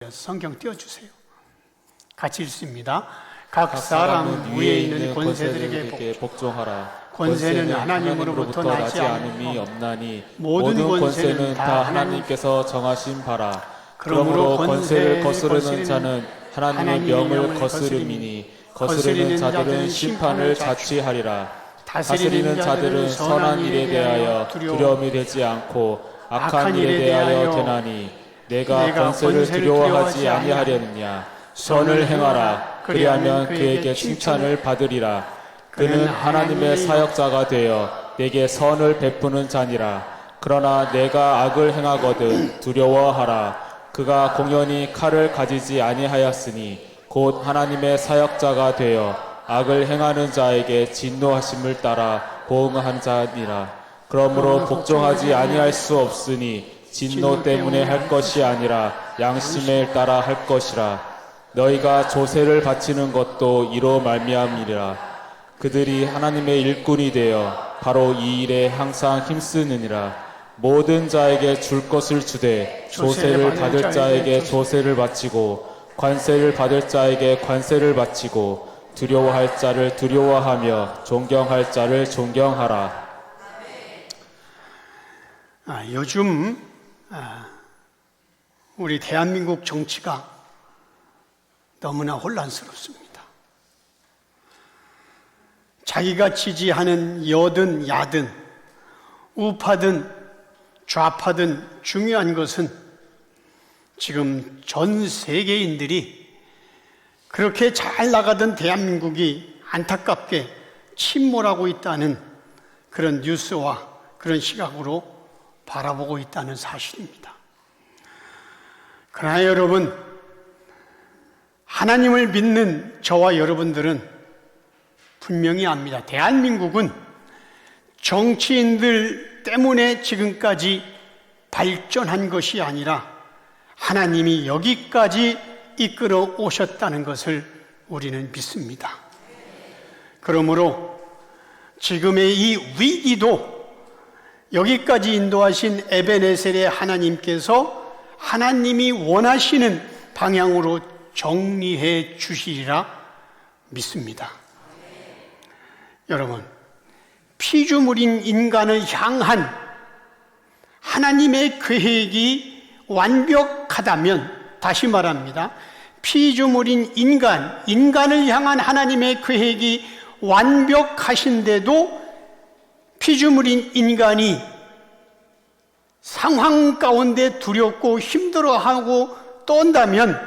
성경 띄워주세요. 같이 읽습니다. 각 사람은 위에 있는 권세들에게 복종하라. 권세는 하나님으로부터 나지 않음이 없나니 모든 권세는 다 하나님께서 정하신 바라. 그러므로 권세를 거스르는 자는 하나님의 명을 거스름이니 거스르는 자들은 심판을 자취하리라. 다스리는 자들은 선한 일에 대하여 두려움이 되지 않고 악한 일에 대하여 되나니 내가 권세를 두려워하지 아니하려느냐. 선을 행하라. 그리하면 그에게 칭찬을 받으리라. 그는 하나님의 사역자가 되어 내게 선을 베푸는 자니라. 그러나 내가 악을 행하거든 두려워하라. 그가 공연히 칼을 가지지 아니하였으니 곧 하나님의 사역자가 되어 악을 행하는 자에게 진노하심을 따라 보응한 자니라. 그러므로 복종하지 아니할 수 없으니 진노 때문에 할 것이 아니라 양심에 따라 할 것이라. 너희가 조세를 바치는 것도 이로 말미암이라. 그들이 하나님의 일꾼이 되어 바로 이 일에 항상 힘쓰느니라. 모든 자에게 줄 것을 주되 조세를 받을 자에게 조세를 바치고 관세를 받을 자에게 관세를 바치고 두려워할 자를 두려워하며 존경할 자를 존경하라. 요즘 우리 대한민국 정치가 너무나 혼란스럽습니다. 자기가 지지하는 여든 야든 우파든 좌파든 중요한 것은 지금 전 세계인들이 그렇게 잘 나가던 대한민국이 안타깝게 침몰하고 있다는 그런 뉴스와 그런 시각으로 바라보고 있다는 사실입니다. 그러나 여러분, 하나님을 믿는 저와 여러분들은 분명히 압니다. 대한민국은 정치인들 때문에 지금까지 발전한 것이 아니라 하나님이 여기까지 이끌어 오셨다는 것을 우리는 믿습니다. 그러므로 지금의 이 위기도 여기까지 인도하신 에베네셀의 하나님께서 하나님이 원하시는 방향으로 정리해 주시리라 믿습니다. 여러분, 피조물인 인간을 향한 하나님의 계획이 완벽하다면, 다시 말합니다. 피조물인 인간을 향한 하나님의 계획이 완벽하신데도 피조물인 인간이 상황 가운데 두렵고 힘들어하고 떤다면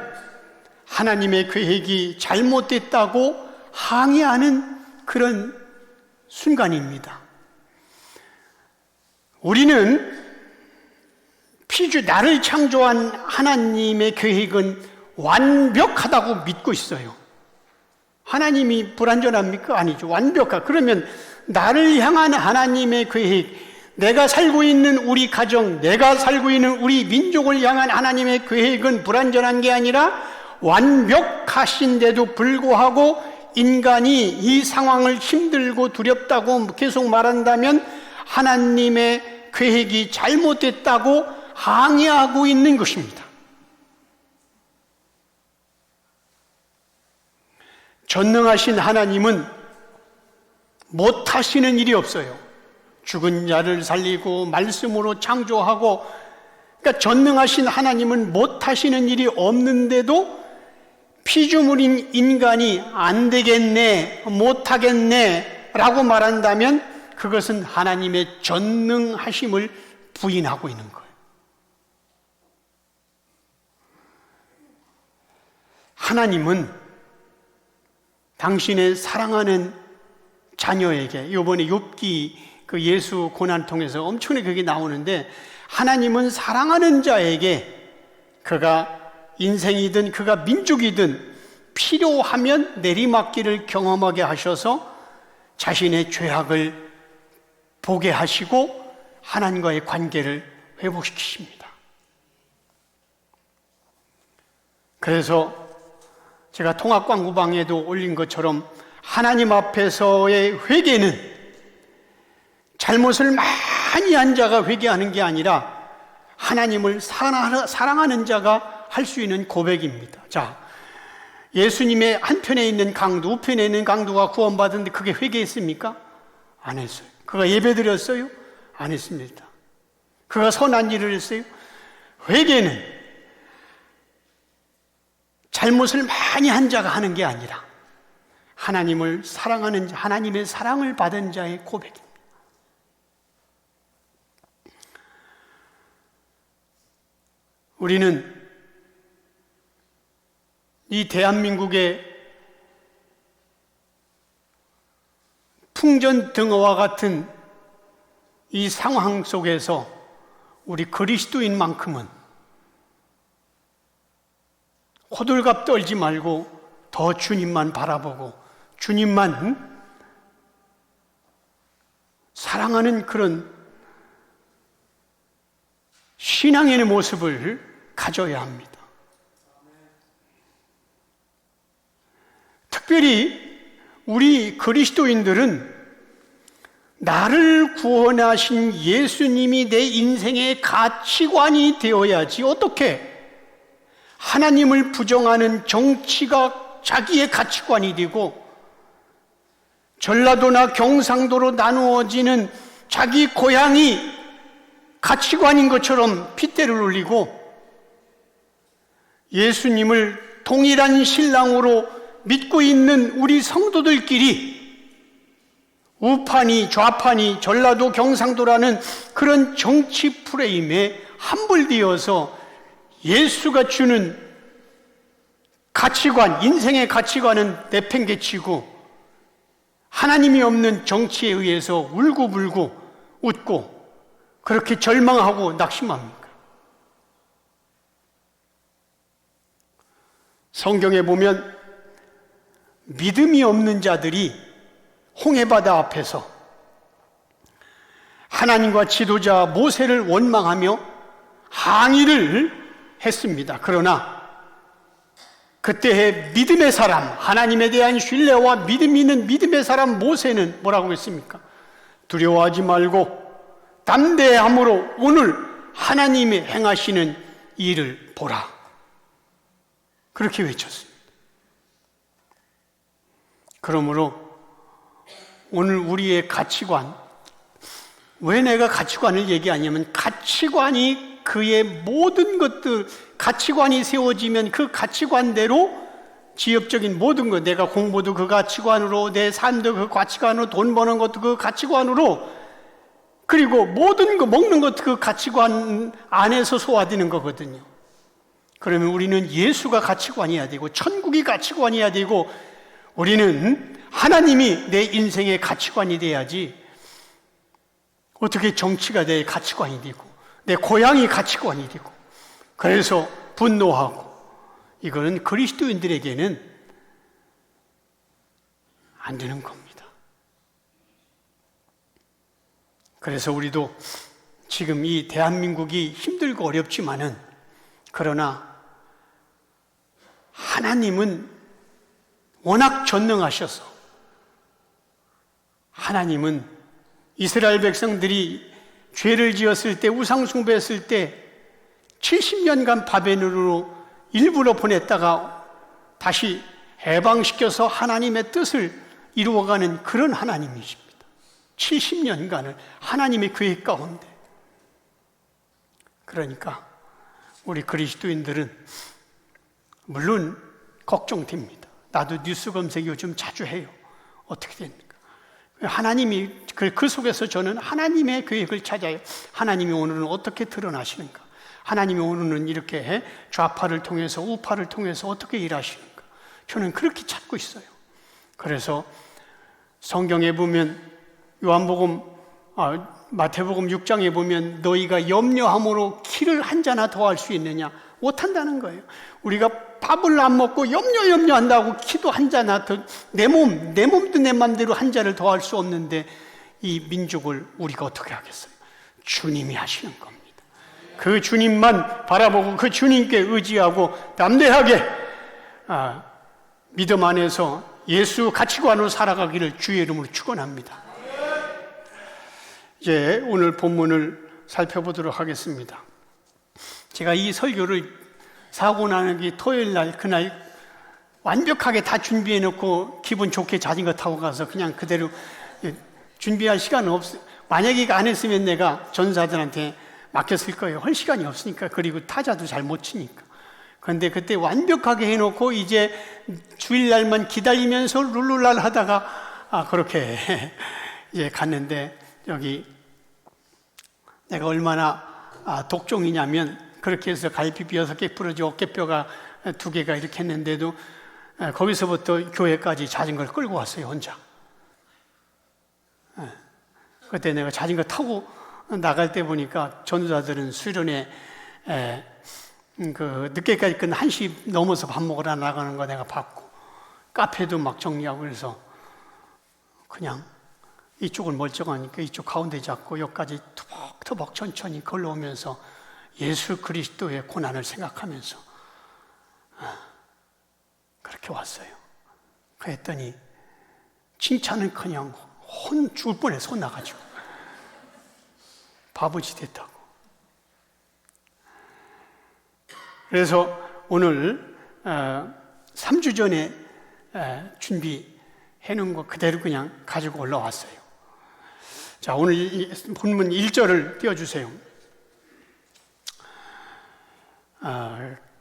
하나님의 계획이 잘못됐다고 항의하는 그런 순간입니다. 우리는 나를 창조한 하나님의 계획은 완벽하다고 믿고 있어요. 하나님이 불완전합니까? 아니죠. 그러면 나를 향한 하나님의 계획, 내가 살고 있는 우리 가정, 내가 살고 있는 우리 민족을 향한 하나님의 계획은 불완전한 게 아니라 완벽하신데도 불구하고 인간이 이 상황을 힘들고 두렵다고 계속 말한다면 하나님의 계획이 잘못됐다고 항의하고 있는 것입니다. 전능하신 하나님은 못하시는 일이 없어요. 죽은 자를 살리고 말씀으로 창조하고, 그러니까 전능하신 하나님은 못하시는 일이 없는데도 피조물인 인간이 안 되겠네, 못하겠네 라고 말한다면 그것은 하나님의 전능하심을 부인하고 있는 거예요. 하나님은 당신의 사랑하는 자녀에게, 이번에 욥기 그 예수 고난 통해서 엄청나게 그게 나오는데, 하나님은 사랑하는 자에게 그가 인생이든 그가 민족이든 필요하면 내리막길을 경험하게 하셔서 자신의 죄악을 보게 하시고 하나님과의 관계를 회복시키십니다. 그래서 제가 통합광구방에도 올린 것처럼 하나님 앞에서의 회개는 잘못을 많이 한 자가 회개하는 게 아니라 하나님을 사랑하는 자가 할 수 있는 고백입니다. 자, 예수님의 한편에 있는 강도, 우편에 있는 강도가 구원받았는데 그게 회개했습니까? 안 했어요. 그가 예배드렸어요? 안 했습니다. 그가 선한 일을 했어요? 회개는 잘못을 많이 한 자가 하는 게 아니라 하나님을 사랑하는 자, 하나님의 사랑을 받은 자의 고백입니다. 우리는 이 대한민국의 풍전등어와 같은 이 상황 속에서 우리 그리스도인만큼은 호들갑 떨지 말고 더 주님만 바라보고 주님만 사랑하는 그런 신앙의 모습을 가져야 합니다. 특별히 우리 그리스도인들은 나를 구원하신 예수님이 내 인생의 가치관이 되어야지 어떻게 하나님을 부정하는 정치가 자기의 가치관이 되고 전라도나 경상도로 나누어지는 자기 고향이 가치관인 것처럼 핏대를 올리고 예수님을 동일한 신랑으로 믿고 있는 우리 성도들끼리 우파니 좌파니 전라도 경상도라는 그런 정치 프레임에 함몰되어서 예수가 주는 가치관, 인생의 가치관은 내팽개치고 하나님이 없는 정치에 의해서 울고불고 웃고 그렇게 절망하고 낙심합니까? 성경에 보면 믿음이 없는 자들이 홍해바다 앞에서 하나님과 지도자 모세를 원망하며 항의를 했습니다. 그러나 그때의 믿음의 사람, 하나님에 대한 신뢰와 믿음이 있는 믿음의 사람 모세는 뭐라고 했습니까? 두려워하지 말고 담대함으로 오늘 하나님이 행하시는 일을 보라. 그렇게 외쳤습니다. 그러므로 오늘 우리의 가치관, 왜 내가 가치관을 얘기하냐면 가치관이 그의 모든 것들, 가치관이 세워지면 그 가치관대로 지엽적인 모든 것, 내가 공부도 그 가치관으로, 내 삶도 그 가치관으로, 돈 버는 것도 그 가치관으로, 그리고 모든 거, 먹는 것도 그 가치관 안에서 소화되는 거거든요. 그러면 우리는 예수가 가치관이어야 되고, 천국이 가치관이어야 되고, 우리는 하나님이 내 인생의 가치관이 돼야지 어떻게 정치가 내 가치관이 되고 내 고향이 가치관이 되고 그래서 분노하고 이거는 그리스도인들에게는 안 되는 겁니다. 그래서 우리도 지금 이 대한민국이 힘들고 어렵지만은 그러나 하나님은 워낙 전능하셔서 하나님은 이스라엘 백성들이 죄를 지었을 때 우상 숭배했을 때 70년간 바벨론으로 일부러 보냈다가 다시 해방시켜서 하나님의 뜻을 이루어가는 그런 하나님이십니다. 70년간을 하나님의 계획 가운데. 그러니까 우리 그리스도인들은 물론 걱정됩니다. 나도 뉴스 검색 요즘 자주 해요. 어떻게 됩니까? 하나님이 그 속에서 저는 하나님의 계획을 찾아요. 하나님이 오늘은 어떻게 드러나시는가? 하나님이 오늘은 이렇게 좌파를 통해서 우파를 통해서 어떻게 일하시는가? 저는 그렇게 찾고 있어요. 그래서 성경에 보면 마태복음 6장에 보면 너희가 염려함으로 키를 한 자나 더할 수 있느냐? 못한다는 거예요. 우리가 밥을 안 먹고 염려한다고 키도 한 자나 더, 내 몸도 내 맘대로 한 자를 더할 수 없는데 이 민족을 우리가 어떻게 하겠어요? 주님이 하시는 겁니다. 그 주님만 바라보고 그 주님께 의지하고 담대하게 믿음 안에서 예수 가치관으로 살아가기를 주의 이름으로 축원합니다. 이제 오늘 본문을 살펴보도록 하겠습니다. 제가 이 설교를 사고 나는 게 토요일 날, 그날 완벽하게 다 준비해 놓고 기분 좋게 자전거 타고 가서 그냥 그대로 준비할 시간은 없어요. 만약에 이거 안 했으면 내가 전사들한테 맡겼을 거예요. 할 시간이 없으니까. 그리고 타자도 잘 못 치니까. 그런데 그때 완벽하게 해놓고 이제 주일날만 기다리면서 룰루랄 하다가 그렇게 이제 갔는데, 여기 내가 얼마나 독종이냐면, 그렇게 해서 갈비뼈 6개 부러지고 어깨뼈가 2개가 이렇게 했는데도 거기서부터 교회까지 자전거를 끌고 왔어요, 혼자. 그때 내가 자전거 타고 나갈 때 보니까 전도자들은 수련회 늦게까지 끝 1시 넘어서 밥 먹으러 나가는 거 내가 봤고, 카페도 막 정리하고, 그래서 그냥 이쪽을 멀쩡하니까 이쪽 가운데 잡고 여기까지 투벅투벅 천천히 걸러오면서 예수 그리스도의 고난을 생각하면서 그렇게 왔어요. 그랬더니 칭찬은커녕 죽을 뻔해서 혼나가지고 바보짓 했다고. 그래서 오늘 3주 전에 준비해 놓은 거 그대로 그냥 가지고 올라왔어요. 자, 오늘 본문 1절을 띄워주세요.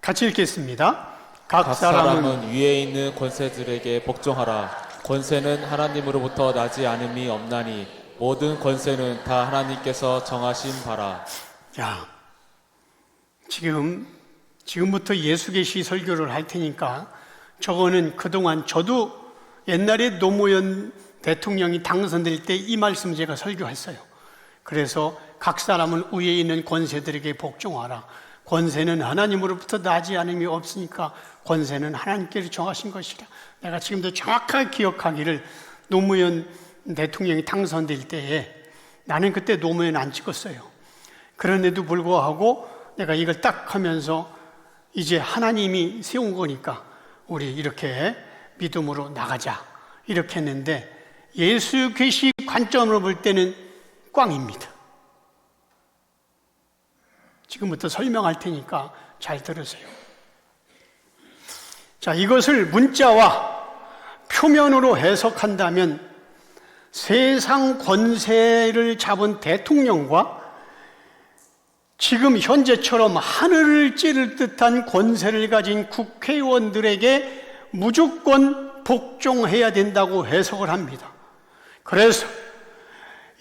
같이 읽겠습니다. 각 사람은 위에 있는 권세들에게 복종하라. 권세는 하나님으로부터 나지 않음이 없나니 모든 권세는 다 하나님께서 정하신 바라. 자, 지금부터 예수 계시 설교를 할 테니까, 저거는 그동안 저도 옛날에 노무현 대통령이 당선될 때 이 말씀 제가 설교했어요. 그래서 각 사람은 위에 있는 권세들에게 복종하라. 권세는 하나님으로부터 나지 않음이 없으니까 권세는 하나님께서 정하신 것이라. 내가 지금도 정확하게 기억하기를, 노무현 대통령이 당선될 때에 나는 그때 노무현 안 찍었어요. 그런데도 불구하고 내가 이걸 딱 하면서 이제 하나님이 세운 거니까 우리 이렇게 믿음으로 나가자 이렇게 했는데, 예수 계시 관점으로 볼 때는 꽝입니다. 지금부터 설명할 테니까 잘 들으세요. 자, 이것을 문자와 표면으로 해석한다면 세상 권세를 잡은 대통령과 지금 현재처럼 하늘을 찌를 듯한 권세를 가진 국회의원들에게 무조건 복종해야 된다고 해석을 합니다. 그래서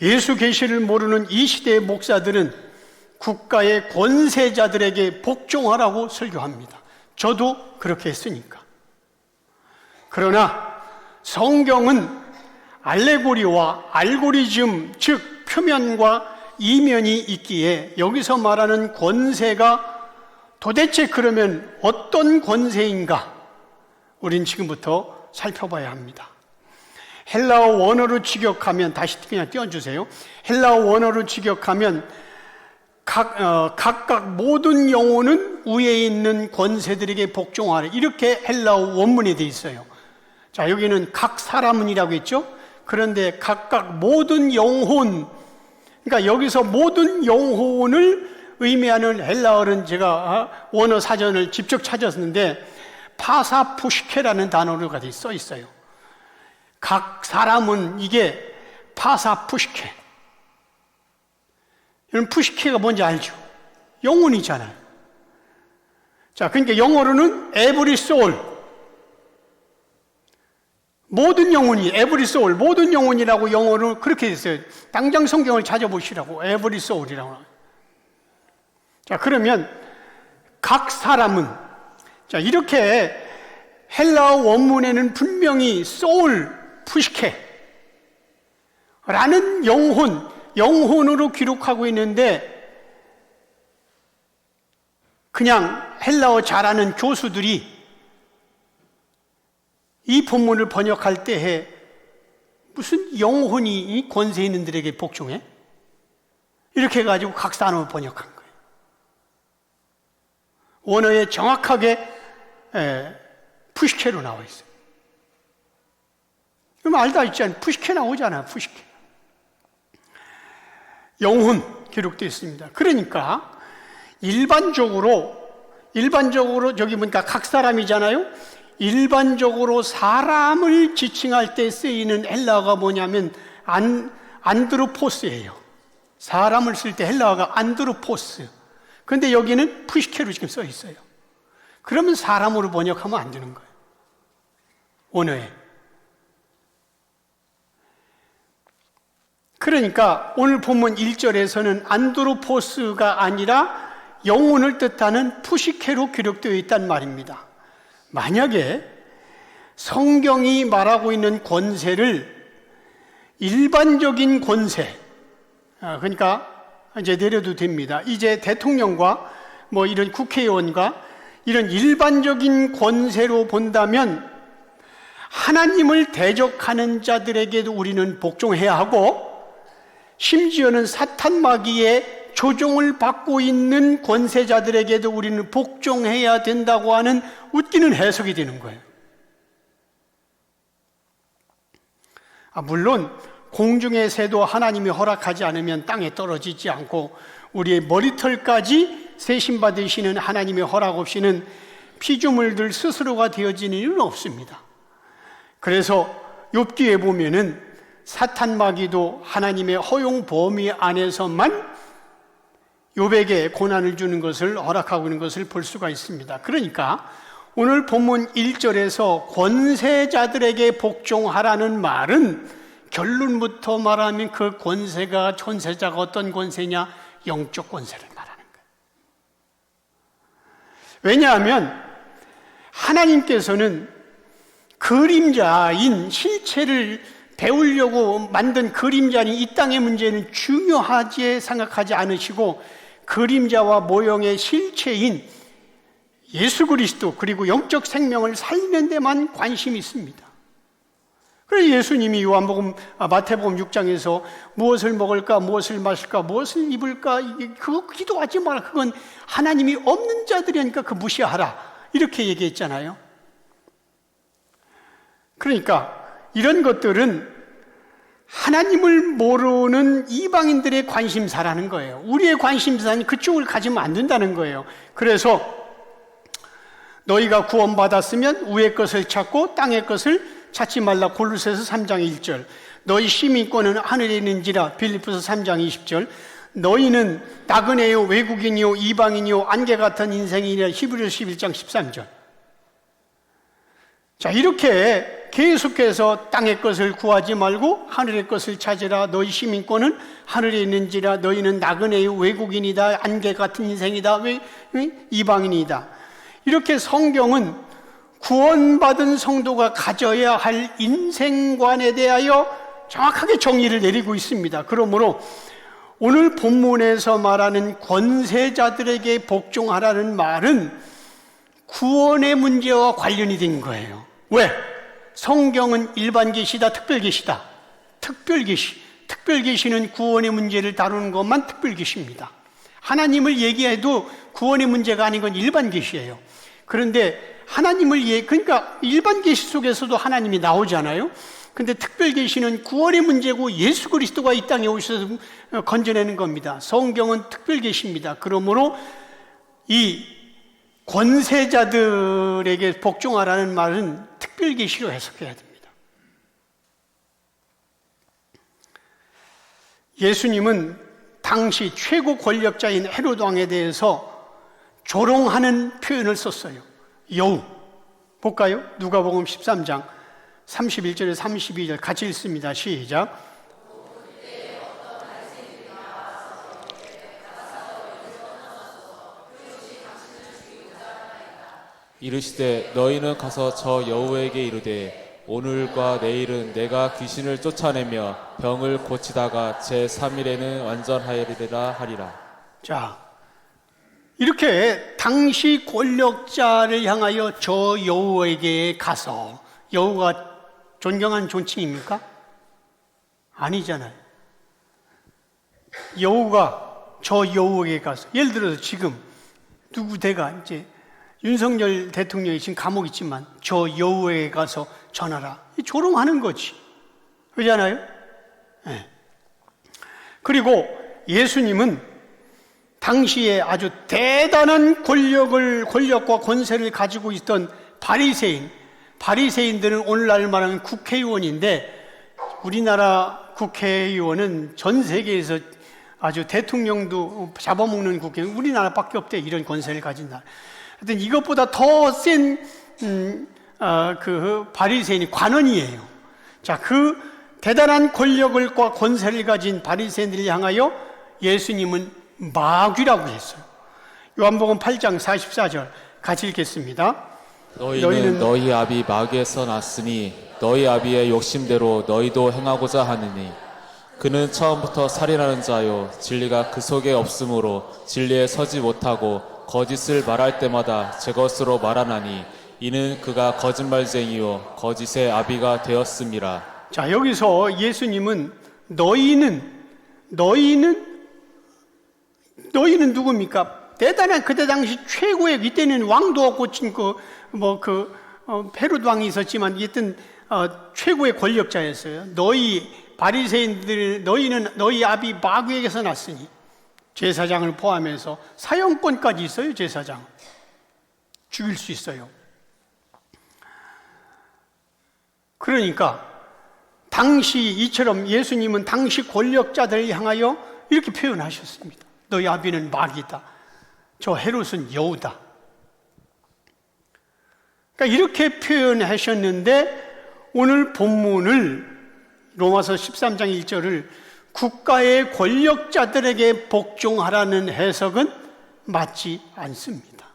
예수 계시를 모르는 이 시대의 목사들은 국가의 권세자들에게 복종하라고 설교합니다. 저도 그렇게 했으니까. 그러나 성경은 알레고리와 알고리즘, 즉 표면과 이면이 있기에 여기서 말하는 권세가 도대체 그러면 어떤 권세인가? 우린 지금부터 살펴봐야 합니다. 헬라어 원어로 직역하면, 다시 그냥 띄워주세요. 헬라어 원어로 직역하면 각각 모든 영혼은 위에 있는 권세들에게 복종하라, 이렇게 헬라어 원문에 되어 있어요. 자, 여기는 각 사람은이라고 했죠. 그런데 각각 모든 영혼, 그러니까 여기서 모든 영혼을 의미하는 헬라어는 제가 원어 사전을 직접 찾았는데 파사푸시케라는 단어가 써 있어요. 각 사람은 이게 파사푸시케. 여러분, 푸시케가 뭔지 알죠? 영혼이잖아요. 자, 그러니까 영어로는 every soul. 모든 영혼이, every soul, 모든 영혼이라고 영어로 그렇게 됐어요. 당장 성경을 찾아보시라고, every soul이라고. 자, 그러면 각 사람은, 자, 이렇게 헬라어 원문에는 분명히 soul, 푸시케 라는 영혼으로 기록하고 있는데, 그냥 헬라어 잘하는 교수들이 이 본문을 번역할 때에 무슨 영혼이 권세 있는 들에게 복종해? 이렇게 해가지고 각 단어를 번역한 거예요. 원어에 정확하게 푸시케로 나와 있어요. 그럼 알다 있잖아요. 푸시케 나오잖아요. 푸시케. 영혼 기록되어 있습니다. 그러니까 일반적으로 일반적으로 저기 보니까 각 사람이잖아요. 일반적으로 사람을 지칭할 때 쓰이는 헬라어가 뭐냐면 안드로포스예요. 사람을 쓸 때 헬라어가 안드로포스. 그런데 여기는 푸시케로 지금 써 있어요. 그러면 사람으로 번역하면 안 되는 거예요. 원어에. 그러니까 오늘 본문 1절에서는 안드로포스가 아니라 영혼을 뜻하는 푸시케로 기록되어 있단 말입니다. 만약에 성경이 말하고 있는 권세를 일반적인 권세, 그러니까 이제 내려도 됩니다. 이제 대통령과 뭐 이런 국회의원과 이런 일반적인 권세로 본다면 하나님을 대적하는 자들에게도 우리는 복종해야 하고, 심지어는 사탄 마귀의 조종을 받고 있는 권세자들에게도 우리는 복종해야 된다고 하는 웃기는 해석이 되는 거예요. 물론 공중의 새도 하나님이 허락하지 않으면 땅에 떨어지지 않고 우리의 머리털까지 세신받으시는 하나님의 허락 없이는 피조물들 스스로가 되어지는 일은 없습니다. 그래서 욥기에 보면은 사탄 마귀도 하나님의 허용 범위 안에서만 욥에게 고난을 주는 것을 허락하고 있는 것을 볼 수가 있습니다. 그러니까 오늘 본문 1절에서 권세자들에게 복종하라는 말은 결론부터 말하면 그 권세가, 권세자가 어떤 권세냐? 영적 권세를 말하는 거예요. 왜냐하면 하나님께서는 그림자인 실체를 배우려고 만든 그림자인 이 땅의 문제는 중요하게 생각하지 않으시고 그림자와 모형의 실체인 예수 그리스도 그리고 영적 생명을 살리는 데만 관심이 있습니다. 그래서 예수님이 요한복음, 마태복음 6장에서 무엇을 먹을까, 무엇을 마실까, 무엇을 입을까, 그거 기도하지 마라. 그건 하나님이 없는 자들이니까 그 무시하라. 이렇게 얘기했잖아요. 그러니까 이런 것들은 하나님을 모르는 이방인들의 관심사라는 거예요. 우리의 관심사는 그쪽을 가지면 안 된다는 거예요. 그래서 너희가 구원받았으면 위의 것을 찾고 땅의 것을 찾지 말라. 골로새서 3장 1절. 너희 시민권은 하늘에 있는지라. 빌립보서 3장 20절. 너희는 나그네요, 외국인이요, 이방인이요, 안개 같은 인생이라. 히브리서 11장 13절. 자, 이렇게 계속해서 땅의 것을 구하지 말고 하늘의 것을 찾으라. 너희 시민권은 하늘에 있는지라. 너희는 나그네요, 외국인이다, 안개 같은 인생이다, 이방인이다. 이렇게 성경은 구원받은 성도가 가져야 할 인생관에 대하여 정확하게 정의를 내리고 있습니다. 그러므로 오늘 본문에서 말하는 권세자들에게 복종하라는 말은 구원의 문제와 관련이 된 거예요. 왜? 성경은 일반 계시다, 특별 계시다. 특별 계시. 특별 계시는 구원의 문제를 다루는 것만 특별 계시입니다. 하나님을 얘기해도 구원의 문제가 아닌 건 일반 계시예요. 그런데 하나님을 그러니까 일반 계시 속에서도 하나님이 나오잖아요. 근데 특별 계시는 구원의 문제고 예수 그리스도가 이 땅에 오셔서 건져내는 겁니다. 성경은 특별 계시입니다. 그러므로 이 권세자들에게 복종하라는 말은 특별 계시로 해석해야 됩니다. 예수님은 당시 최고 권력자인 헤롯 왕에 대해서 조롱하는 표현을 썼어요. 여우. 볼까요? 누가복음 13장 31절에 32절 같이 읽습니다. 시작. 이르시되 너희는 가서 저 여우에게 이르되 오늘과 내일은 내가 귀신을 쫓아내며 병을 고치다가 제3일에는 완전하리라 하리라. 자, 이렇게 당시 권력자를 향하여 저 여우에게 가서, 여우가 존경한 존칭입니까? 아니잖아요. 여우가 저 여우에게 가서, 예를 들어서 지금 누구대가 이제 윤석열 대통령이 지금 감옥 있지만 저 여우에게 가서 전하라. 조롱하는 거지. 그렇잖아요? 네. 그리고 예수님은 당시에 아주 대단한 권력과 권세를 가지고 있던 바리새인들은 오늘날 말하는 국회의원인데, 우리나라 국회의원은 전 세계에서 아주 대통령도 잡아먹는 국회의원 우리나라밖에 없대. 이런 권세를 가진 나라. 하여튼 이것보다 더 센 그 바리새인이 관원이에요. 자, 그 대단한 권력과 권세를 가진 바리새인들을 향하여 예수님은 마귀라고 했어요. 요한복음 8장 44절 같이 읽겠습니다. 너희는 너희 아비 마귀에서 났으니 너희 아비의 욕심대로 너희도 행하고자 하느니 그는 처음부터 살인하는 자요 진리가 그 속에 없으므로 진리에 서지 못하고 거짓을 말할 때마다 제 것으로 말하나니 이는 그가 거짓말쟁이요 거짓의 아비가 되었음이라. 자, 여기서 예수님은 너희는 누굽니까? 대단한 그때 당시 최고의, 이때는 왕도 없고 헤롯 왕이 있었지만 이때는 최고의 권력자였어요. 너희 바리새인들, 너희는 너희 아비 마귀에게서 났으니, 제사장을 포함해서 사형권까지 있어요. 제사장 죽일 수 있어요. 그러니까 이처럼 예수님은 당시 권력자들을 향하여 이렇게 표현하셨습니다. 너희 아비는 마귀다. 저 헤롯은 여우다. 그러니까 이렇게 표현하셨는데, 오늘 본문을 로마서 13장 1절을 국가의 권력자들에게 복종하라는 해석은 맞지 않습니다.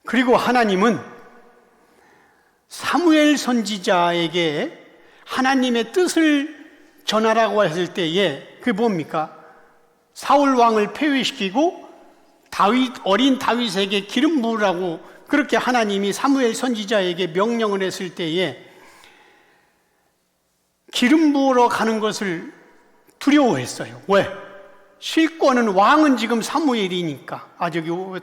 그리고 하나님은 사무엘 선지자에게 하나님의 뜻을 전하라고 했을 때에 그게 뭡니까? 사울 왕을 폐위시키고 어린 다윗에게 기름 부으라고 그렇게 하나님이 사무엘 선지자에게 명령을 했을 때에 기름 부으러 가는 것을 두려워했어요. 왜? 실권은, 왕은 지금 사무엘이니까,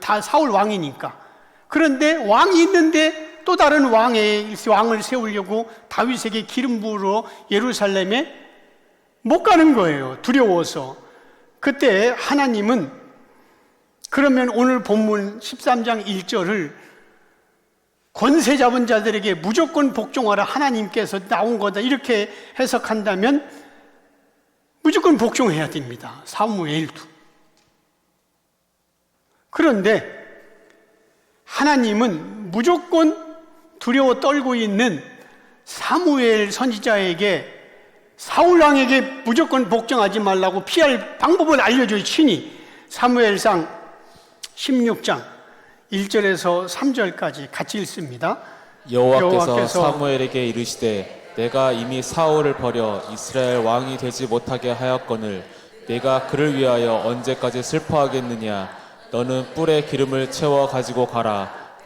다 사울 왕이니까. 그런데 왕이 있는데 또 다른 왕을 세우려고 다윗에게 기름 부으러 예루살렘에 못 가는 거예요. 두려워서. 그때 하나님은, 그러면 오늘 본문 13장 1절을 권세 잡은 자들에게 무조건 복종하라, 하나님께서 나온 거다, 이렇게 해석한다면 무조건 복종해야 됩니다. 사무엘도. 그런데 하나님은 무조건 두려워 떨고 있는 사무엘 선지자에게, 사울 왕에게 무조건 복종하지 말라고 피할 방법을 알려줘요. 친히 사무엘상 16장 1절에서 3절까지 같이 읽습니다. 여호와께서 사무엘에게 이르시되 내가 이미 사울을 버려 이스라엘 왕이 되지 못하게 하였거늘 내가 그를 위하여 언제까지 슬퍼하겠느냐. 너는 뿔에 기름을 채워 가지고 가라.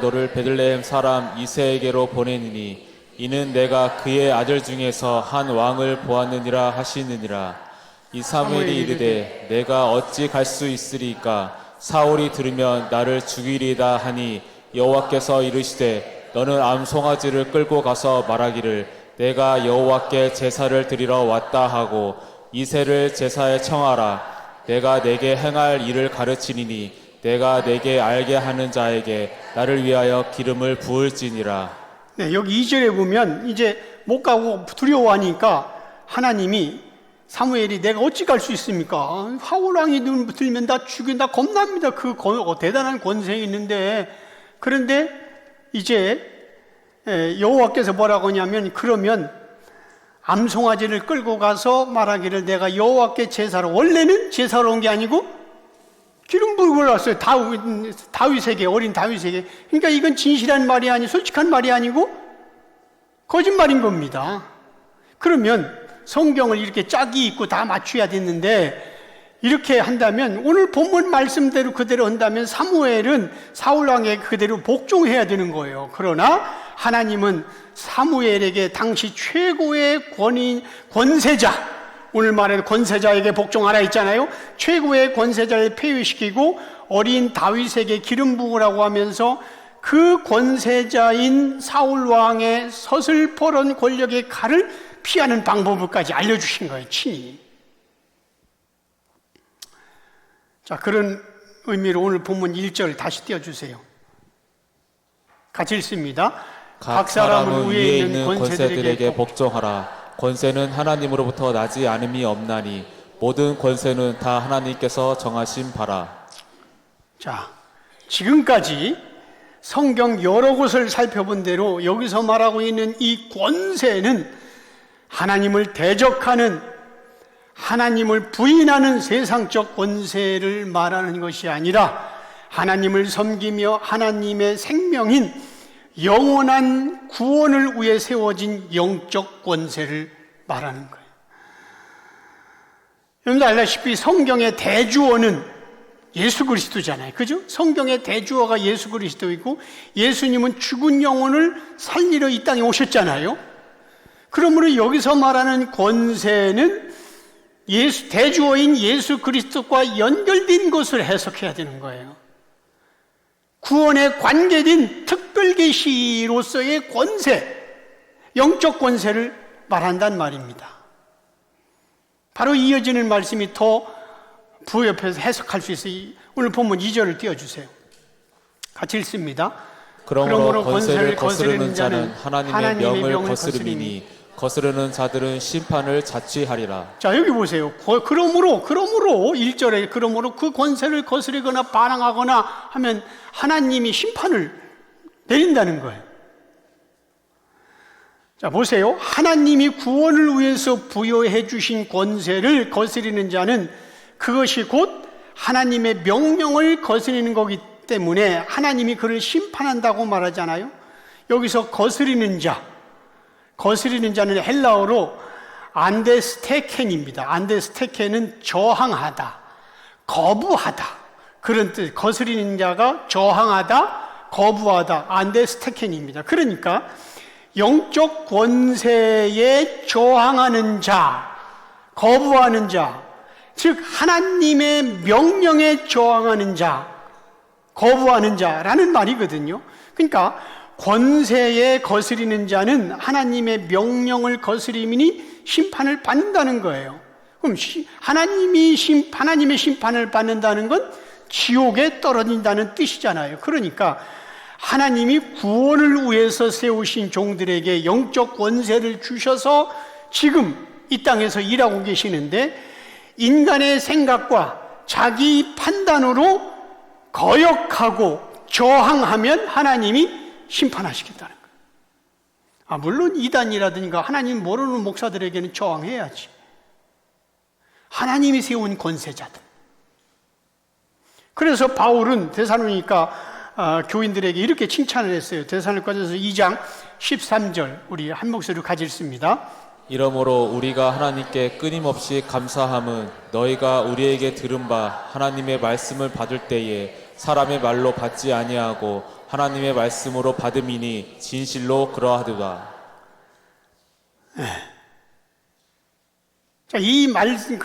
너를 베들레헴 사람 이새에게로 보내니니 이는 내가 그의 아들 중에서 한 왕을 보았느니라 하시느니라. 이 사무엘이 이르되 내가 어찌 갈 수 있으리까. 사울이 들으면 나를 죽이리다 하니 여호와께서 이르시되 너는 암송아지를 끌고 가서 말하기를 내가 여호와께 제사를 드리러 왔다 하고 이새를 제사에 청하라. 내가 내게 행할 일을 가르치니니 내가 내게 알게 하는 자에게 나를 위하여 기름을 부을지니라. 네, 여기 2절에 보면 이제 못 가고 두려워하니까 하나님이, 사무엘이 내가 어찌 갈 수 있습니까? 사울 왕이 들면 나 죽인다, 겁납니다. 그 대단한 권세가 있는데. 그런데 이제 여호와께서 뭐라고 하냐면, 그러면 암송아지를 끌고 가서 말하기를 내가 여호와께 제사로, 원래는 제사로 온 게 아니고 기름 부으러 왔어요. 다윗에게, 어린 다윗에게. 그러니까 이건 진실한 말이 아니, 솔직한 말이 아니고 거짓말인 겁니다. 그러면 성경을 이렇게 짝이 있고 다 맞춰야 됐는데, 이렇게 한다면, 오늘 본문 말씀대로 그대로 한다면 사무엘은 사울 왕에게 그대로 복종해야 되는 거예요. 그러나 하나님은 사무엘에게 당시 최고의 권세자, 오늘 말해도 권세자에게 복종하라 했잖아요. 최고의 권세자를 폐위시키고 어린 다윗에게 기름 부으라고 하면서 그 권세자인 사울 왕의 서슬퍼런 권력의 칼을 피하는 방법을까지 알려주신 거예요. 친히. 자, 그런 의미로 오늘 본문 1절 다시 띄워주세요. 같이 읽습니다. 각 사람은 위에 있는 권세들에게 복종하라. 권세는 하나님으로부터 나지 않음이 없나니 모든 권세는 다 하나님께서 정하신 바라. 자, 지금까지 성경 여러 곳을 살펴본 대로 여기서 말하고 있는 이 권세는 하나님을 대적하는, 하나님을 부인하는 세상적 권세를 말하는 것이 아니라 하나님을 섬기며 하나님의 생명인 영원한 구원을 위해 세워진 영적 권세를 말하는 거예요. 여러분도 알다시피 성경의 대주어는 예수 그리스도잖아요. 그죠? 성경의 대주어가 예수 그리스도이고 예수님은 죽은 영혼을 살리러 이 땅에 오셨잖아요. 그러므로 여기서 말하는 권세는 대주어인 예수 그리스도와 연결된 것을 해석해야 되는 거예요. 구원에 관계된 특별계시로서의 권세, 영적 권세를 말한단 말입니다. 바로 이어지는 말씀이 더 부여해서 해석할 수 있어요. 오늘 본문 2절을 띄워주세요. 같이 읽습니다. 그러므로 권세를 거스르는 자는 하나님의 명을 거스름이니 거스르는 자들은 심판을 자취하리라. 자, 여기 보세요. 그러므로 1절에 그러므로 그 권세를 거스르거나 반항하거나 하면 하나님이 심판을 내린다는 거예요. 자, 보세요. 하나님이 구원을 위해서 부여해 주신 권세를 거스리는 자는 그것이 곧 하나님의 명령을 거스리는 거기 때문에 하나님이 그를 심판한다고 말하잖아요. 여기서 거스리는 자는 헬라어로 안데스테켄입니다. 안데스테켄은 저항하다, 거부하다, 그런 뜻. 거스리는 자가 저항하다, 거부하다, 안데스테켄입니다. 그러니까 영적 권세에 저항하는 자, 거부하는 자, 즉 하나님의 명령에 저항하는 자, 거부하는 자라는 말이거든요. 그러니까 권세에 거스리는 자는 하나님의 명령을 거스림이니 심판을 받는다는 거예요. 그럼 하나님의 심판을 받는다는 건 지옥에 떨어진다는 뜻이잖아요. 그러니까 하나님이 구원을 위해서 세우신 종들에게 영적 권세를 주셔서 지금 이 땅에서 일하고 계시는데 인간의 생각과 자기 판단으로 거역하고 저항하면 하나님이 심판하시겠다는 거예요. 물론 이단이라든가 하나님 모르는 목사들에게는 저항해야지. 하나님이 세운 권세자들. 그래서 바울은 데살로니가 교인들에게 이렇게 칭찬을 했어요. 데살로니가전서 2장 13절 우리 한 목소리로 같이 읽습니다. 이러므로 우리가 하나님께 끊임없이 감사함은 너희가 우리에게 들은 바 하나님의 말씀을 받을 때에 사람의 말로 받지 아니하고 하나님의 말씀으로 받음이니 진실로 그러하도다. 자, 이 말씀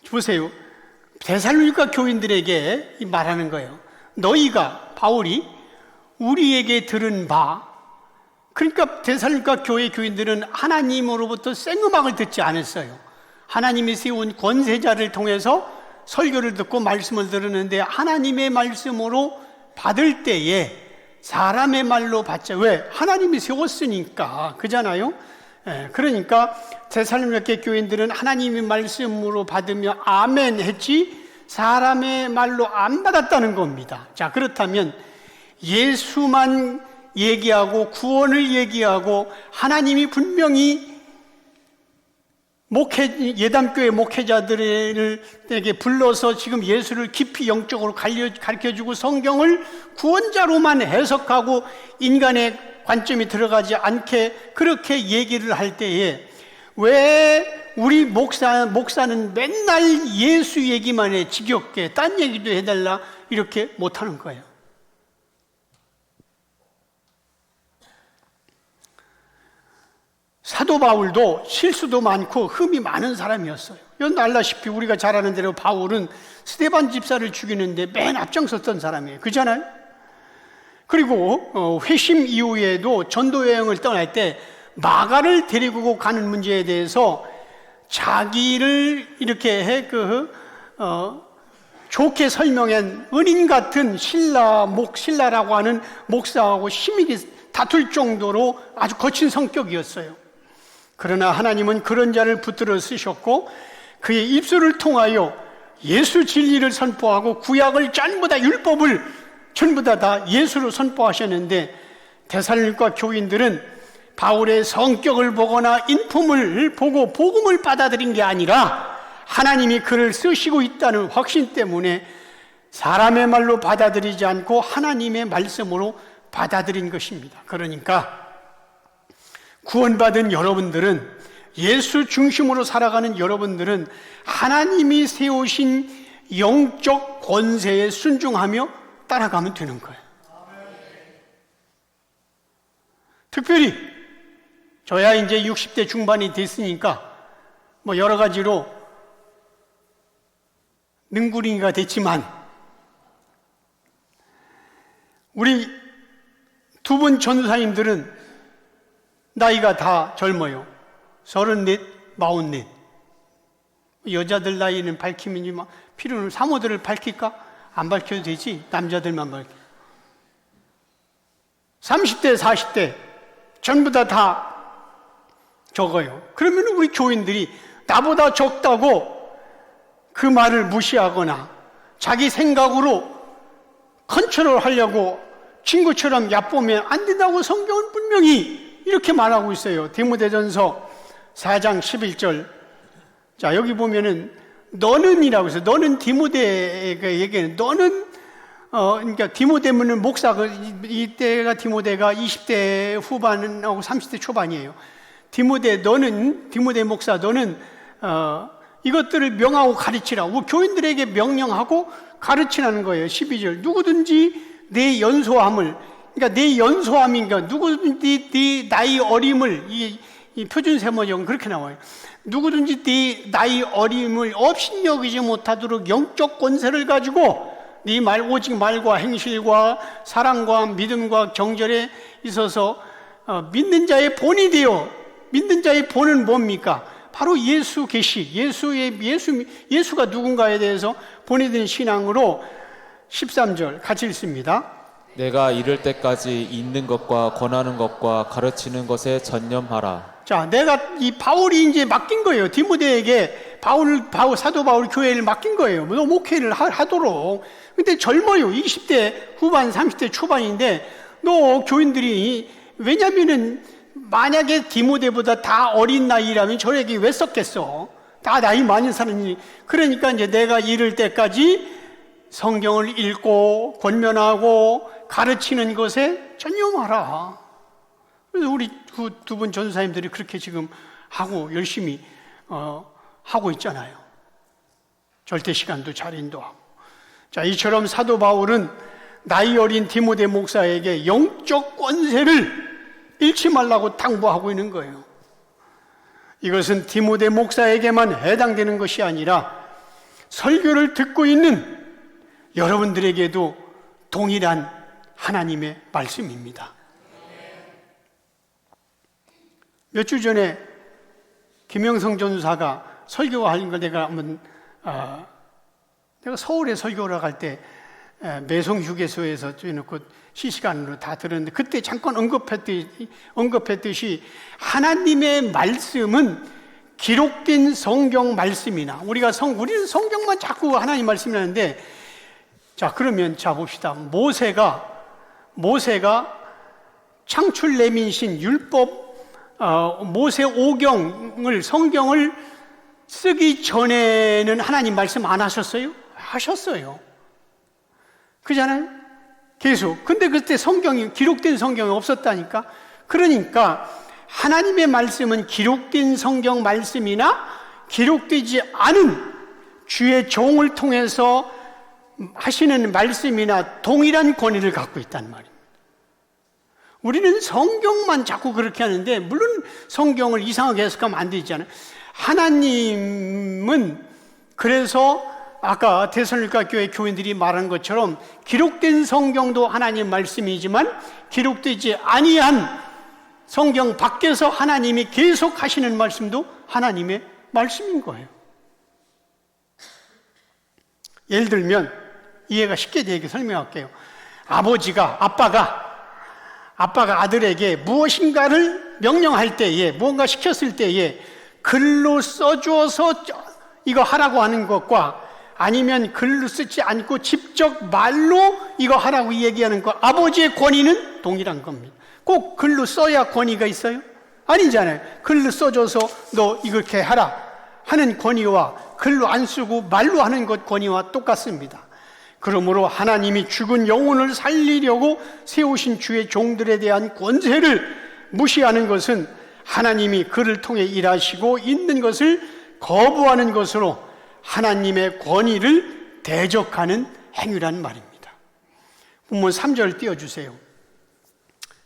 보세요. 데살로니가 교인들에게 말하는 거예요. 너희가 바울이 우리에게 들은 바, 그러니까 데살로니가 교회 교인들은 하나님으로부터 생음악을 듣지 않았어요. 하나님이 세운 권세자를 통해서 설교를 듣고 말씀을 들었는데 하나님의 말씀으로 받을 때에 사람의 말로 받자. 왜? 하나님이 세웠으니까. 그잖아요. 그러니까 데살로니가 교인들은 하나님의 말씀으로 받으며 아멘 했지 사람의 말로 안 받았다는 겁니다. 자, 그렇다면 예수만 얘기하고 구원을 얘기하고 하나님이 분명히 예담교회 목회자들에게 불러서 지금 예수를 깊이 영적으로 가르쳐주고 성경을 구원자로만 해석하고 인간의 관점이 들어가지 않게 그렇게 얘기를 할 때에 왜 우리 목사는 맨날 예수 얘기만 해, 지겹게 딴 얘기도 해달라 이렇게 못하는 거예요. 사도 바울도 실수도 많고 흠이 많은 사람이었어요. 여러분 알다시피 우리가 잘 아는 대로 바울은 스데반 집사를 죽이는데 맨 앞장섰던 사람이에요. 그렇잖아요? 그리고 회심 이후에도 전도 여행을 떠날 때 마가를 데리고 가는 문제에 대해서 자기를 이렇게 좋게 설명한 은인 같은 신라라고 하는 목사하고 심히 다툴 정도로 아주 거친 성격이었어요. 그러나 하나님은 그런 자를 붙들어 쓰셨고 그의 입술을 통하여 예수 진리를 선포하고 구약을 전부 다 율법을 전부 다 예수로 선포하셨는데 데살로니가 교인들은 바울의 성격을 보거나 인품을 보고 복음을 받아들인 게 아니라 하나님이 그를 쓰시고 있다는 확신 때문에 사람의 말로 받아들이지 않고 하나님의 말씀으로 받아들인 것입니다. 그러니까 구원받은 여러분들은, 예수 중심으로 살아가는 여러분들은 하나님이 세우신 영적 권세에 순종하며 따라가면 되는 거예요. 특별히 저야 이제 60대 중반이 됐으니까 뭐 여러 가지로 능구링이가 됐지만 우리 두 분 전도사님들은 나이가 다 젊어요. 34, 44. 여자들 나이는 밝히면 필요는 사모들을 밝힐까? 안 밝혀도 되지. 남자들만 밝혀. 30대, 40대 전부 다 적어요. 그러면 우리 교인들이 나보다 적다고 그 말을 무시하거나 자기 생각으로 컨트롤 하려고 친구처럼 얕보면 안 된다고 성경은 분명히 이렇게 말하고 있어요. 디모데전서 4장 11절. 자, 여기 보면은 너는이라고 해서, 너는 디모데가 얘기하는, 너는 그러니까 디모데는 목사가, 이때가 디모데가 20대 후반하고 30대 초반이에요. 디모데 목사, 너는 이것들을 명하고 가르치라고 교인들에게 명령하고 가르치라는 거예요. 12절. 누구든지 내 연소함을, 그러니까 내 연소함인가, 누구든지 네 나이 어림을, 이 표준 세모적은 그렇게 나와요. 누구든지 네 나이 어림을 업신여기지 못하도록 영적 권세를 가지고 네 말, 오직 말과 행실과 사랑과 믿음과 경절에 있어서 믿는 자의 본이 되어, 믿는 자의 본은 뭡니까? 바로 예수 계시, 예수가 누군가에 대해서 본이 된 신앙으로 13절 같이 읽습니다. 내가 이를 때까지 있는 것과 권하는 것과 가르치는 것에 전념하라. 자, 이 바울이 이제 맡긴 거예요. 디모데에게 사도 바울 교회를 맡긴 거예요. 너 목회를 하도록. 근데 젊어요. 20대 후반, 30대 초반인데, 너 교인들이, 왜냐면은 만약에 디모데보다 다 어린 나이라면 저에게 왜 썼겠어? 다 나이 많은 사람이. 그러니까 이제 내가 이를 때까지 성경을 읽고 권면하고 가르치는 것에 전념하라. 그래서 우리 두 분 전도사님들이 그렇게 지금 하고 열심히 하고 있잖아요. 절대 시간도 잘 인도하고. 자, 이처럼 사도 바울은 나이 어린 디모데 목사에게 영적 권세를 잃지 말라고 당부하고 있는 거예요. 이것은 디모데 목사에게만 해당되는 것이 아니라 설교를 듣고 있는 여러분들에게도 동일한 하나님의 말씀입니다. 몇 주 전에 김영성 전사가 설교하는 걸 내가 서울에 설교를 갈 때 매송 휴게소에서 놓고 실시간으로 다 들었는데, 그때 잠깐 언급했듯이 하나님의 말씀은 기록된 성경 말씀이나 우리는 성경만 자꾸 하나님 말씀이라는데, 자, 그러면 자 봅시다. 모세가 창출 내민신 율법 모세 오경을, 성경을 쓰기 전에는 하나님 말씀 안 하셨어요? 하셨어요. 그잖아요? 계속. 근데 그때 기록된 성경이 없었다니까? 그러니까 하나님의 말씀은 기록된 성경 말씀이나 기록되지 않은 주의 종을 통해서 하시는 말씀이나 동일한 권위를 갖고 있단 말입니다. 우리는 성경만 자꾸 그렇게 하는데, 물론 성경을 이상하게 해석하면 안 되잖아요. 하나님은 그래서 아까 데살로니가 교회 교인들이 말한 것처럼 기록된 성경도 하나님 말씀이지만 기록되지 아니한 성경 밖에서 하나님이 계속 하시는 말씀도 하나님의 말씀인 거예요. 예를 들면 이해가 쉽게 되게 설명할게요. 아빠가 아들에게 무엇인가를 명령할 때에, 무언가 시켰을 때에 글로 써주어서 이거 하라고 하는 것과 아니면 글로 쓰지 않고 직접 말로 이거 하라고 얘기하는 것, 아버지의 권위는 동일한 겁니다. 꼭 글로 써야 권위가 있어요? 아니잖아요. 글로 써줘서 너 이렇게 하라 하는 권위와 글로 안 쓰고 말로 하는 것 권위와 똑같습니다. 그러므로 하나님이 죽은 영혼을 살리려고 세우신 주의 종들에 대한 권세를 무시하는 것은 하나님이 그를 통해 일하시고 있는 것을 거부하는 것으로 하나님의 권위를 대적하는 행위란 말입니다. 본문 3절 띄워주세요.